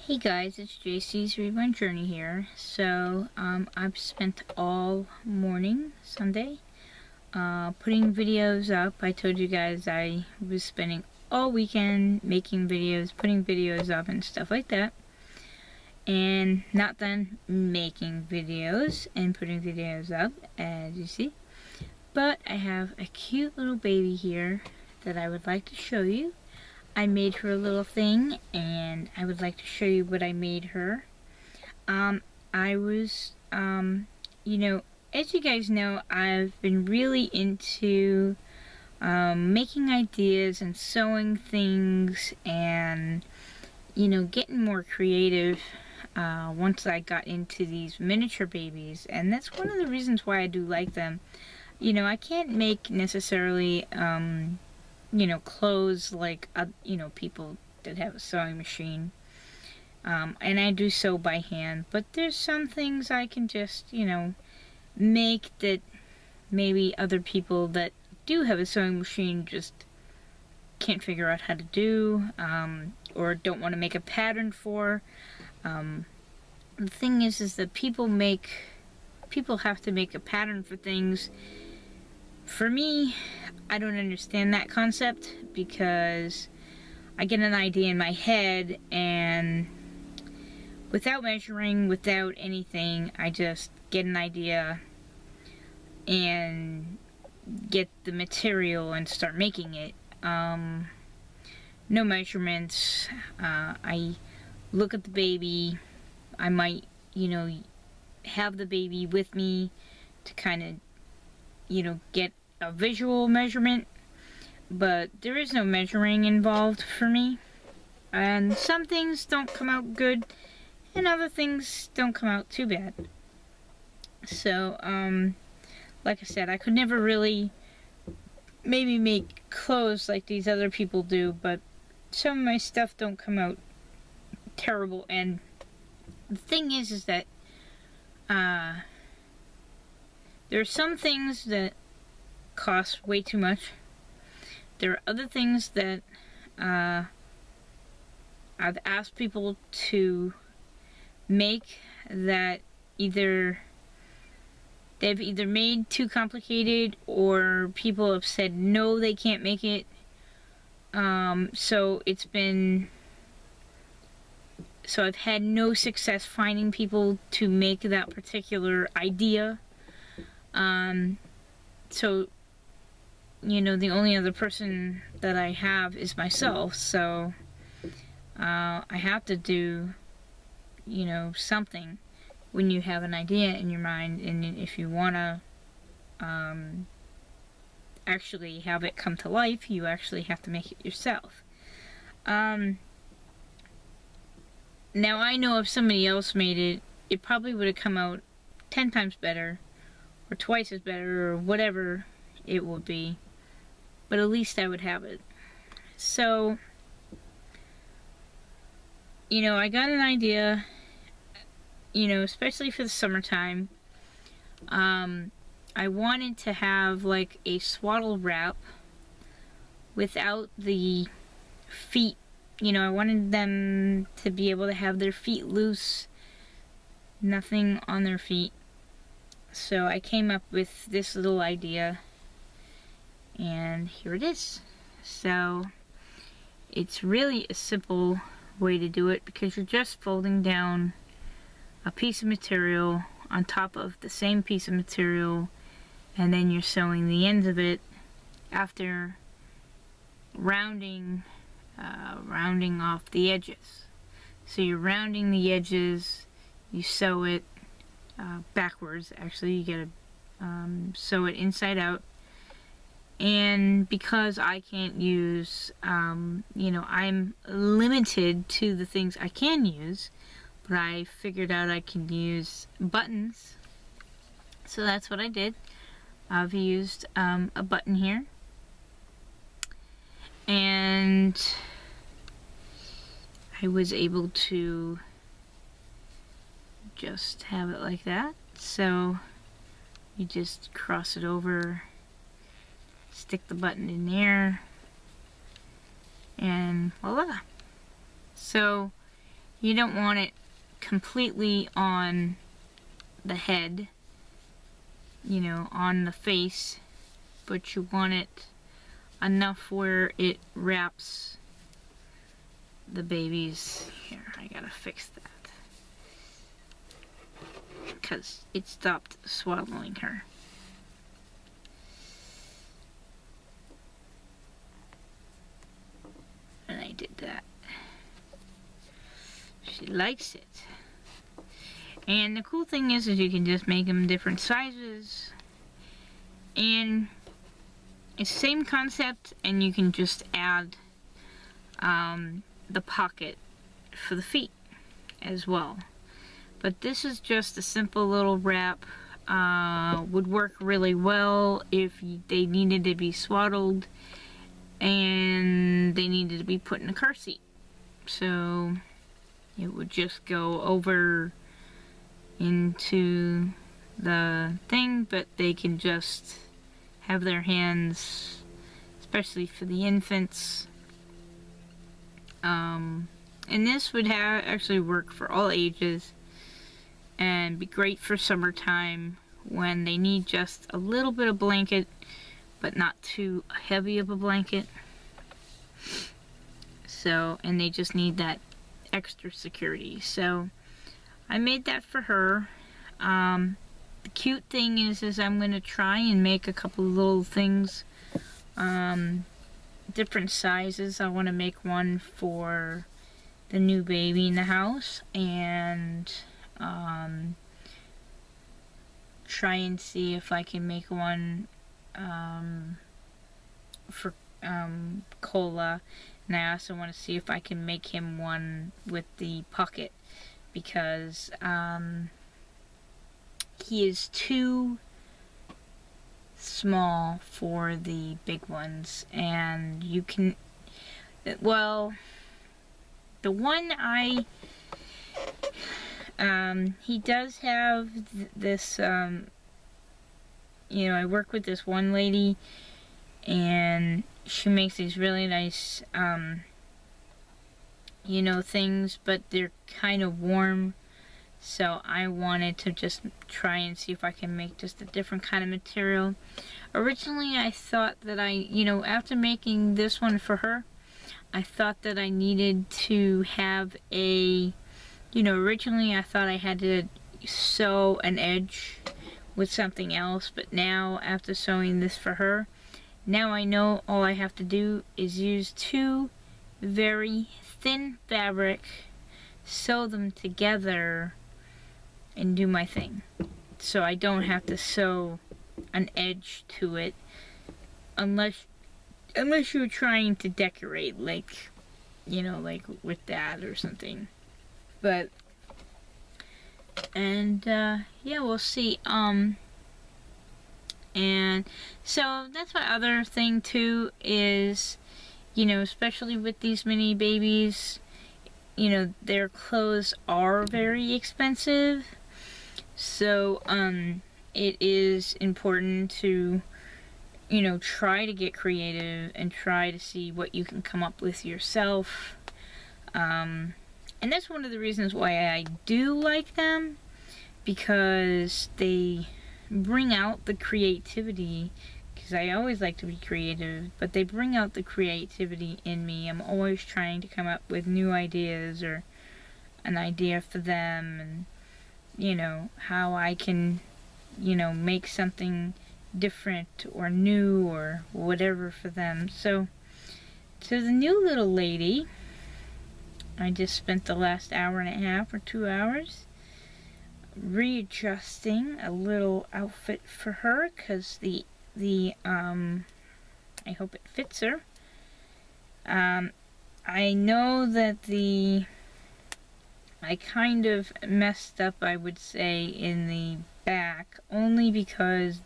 Hey guys, it's JC's Rewind Journey here. So, I've spent all morning, Sunday, putting videos up. I told you guys I was spending all weekend making videos, putting videos up and stuff like that. And not done making videos and putting videos up, as you see. But I have a cute little baby here that I would like to show you. I made her a little thing, and I would like to show you what I made her. I was, as you guys know, I've been really into making ideas and sewing things and, getting more creative once I got into these miniature babies. And that's one of the reasons why I do like them. I can't make necessarily, clothes like, people that have a sewing machine. And I do sew by hand, but there's some things I can just, make that maybe other people that do have a sewing machine just can't figure out how to do, or don't want to make a pattern for. The thing is that people have to make a pattern for things. For me, I don't understand that concept, because I get an idea in my head and without measuring, without anything, I just get an idea and get the material and start making it. No measurements. I look at the baby. I might, have the baby with me to kind of, get a visual measurement, but there is no measuring involved for me. And some things don't come out good, and other things don't come out too bad. So, like I said, I could never really maybe make clothes like these other people do, but some of my stuff don't come out terrible. And the thing is that there are some things that cost way too much. There are other things that I've asked people to make that they've either made too complicated, or people have said no, they can't make it. So I've had no success finding people to make that particular idea. So, the only other person that I have is myself, so I have to do, something when you have an idea in your mind, and if you want to actually have it come to life, you actually have to make it yourself. Now, I know if somebody else made it, it probably would have come out 10 times better, or twice as better, or whatever it would be, but at least I would have it. So, I got an idea, especially for the summertime. I wanted to have like a swaddle wrap without the feet. I wanted them to be able to have their feet loose, nothing on their feet. So I came up with this little idea, and here it is. So it's really a simple way to do it, because you're just folding down a piece of material on top of the same piece of material, and then you're sewing the ends of it after rounding off the edges. So you're rounding the edges, you sew it backwards. Actually, you gotta sew it inside out. And because I can't use, I'm limited to the things I can use, but I figured out I can use buttons. So that's what I did. I've used a button here, and I was able to just have it like that. So you just cross it over, stick the button in there, and voila. So you don't want it completely on the head, you know, on the face, but you want it enough where it wraps the baby's. Here, I gotta fix that because it stopped swallowing her. And I did that. She likes it. And the cool thing is you can just make them different sizes. And it's the same concept, and you can just add the pocket for the feet as well. But this is just a simple little wrap. Would work really well if they needed to be swaddled and they needed to be put in a car seat. So it would just go over into the thing, but they can just have their hands, especially for the infants. And this would actually work for all ages and be great for summertime when they need just a little bit of blanket, but not too heavy of a blanket. So, and they just need that extra security. So I made that for her. The cute thing is I'm going to try and make a couple of little things, different sizes. I want to make one for the new baby in the house, and try and see if I can make one for Cola. And I also want to see if I can make him one with the pocket, because he is too small for the big ones. And you can, well, the one he does have this, you know, I work with this one lady, and she makes these really nice, you know, things, but they're kind of warm. So I wanted to just try and see if I can make just a different kind of material. Originally, I thought that you know, after making this one for her, I thought that I needed to have a, you know, originally I thought I had to sew an edge with something else, but now after sewing this for her, now I know all I have to do is use two very thin fabric, sew them together, and do my thing. So I don't have to sew an edge to it, unless you're trying to decorate, like, you know, like with that or something. But, and yeah, we'll see. And so that's my other thing too, is, you know, especially with these mini babies, you know, their clothes are very expensive. So it is important to, you know, try to get creative and try to see what you can come up with yourself. And that's one of the reasons why I do like them, because they bring out the creativity, because I always like to be creative, but they bring out the creativity in me. I'm always trying to come up with new ideas or an idea for them, and, you know, how I can, you know, make something different or new or whatever for them. So the new little lady, I just spent the last hour and a half or 2 hours readjusting a little outfit for her, because I hope it fits her. I know that I kind of messed up, I would say, in the back, only because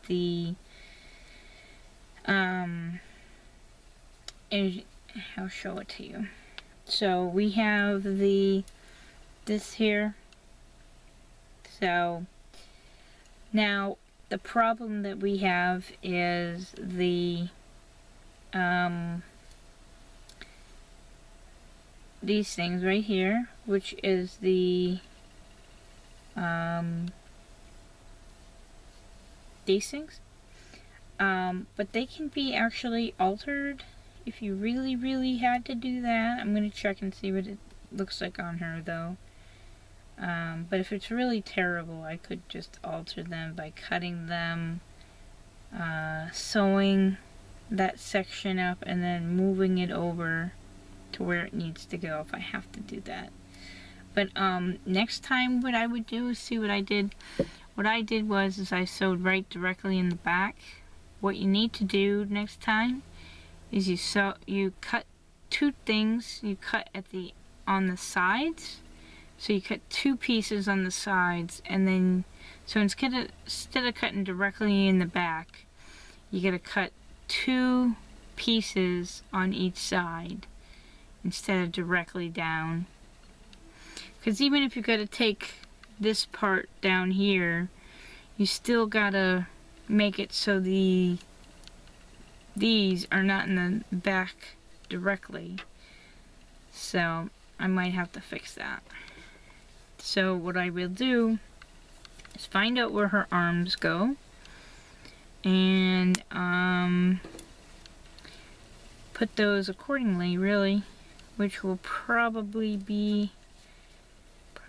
I'll show it to you. So we have this here. So now the problem that we have is these things right here, which is the these things. But they can be actually altered if you really had to do that. I'm gonna check and see what it looks like on her though. But if it's really terrible, I could just alter them by cutting them, sewing that section up, and then moving it over to where it needs to go if I have to do that. But next time what I would do is see what I did. What I did was I sewed right directly in the back. What you need to do next time is you cut two things. You cut on the sides. So you cut two pieces on the sides, and then instead of cutting directly in the back, you gotta cut two pieces on each side instead of directly down. Because even if you gotta take this part down here, you still gotta make it so these are not in the back directly. So I might have to fix that. So what I will do is find out where her arms go, and put those accordingly, really, which will probably be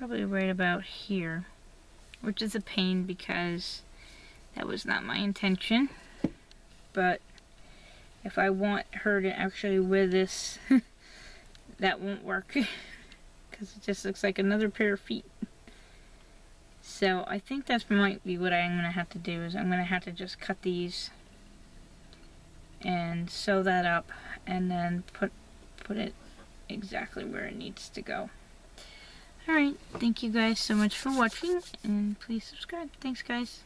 right about here, which is a pain because that was not my intention. But if I want her to actually wear this, that won't work. Because it just looks like another pair of feet. So I think that might be what I'm going to have to do, is I'm going to have to just cut these and sew that up, and then put it exactly where it needs to go. Alright, thank you guys so much for watching, and please subscribe. Thanks guys.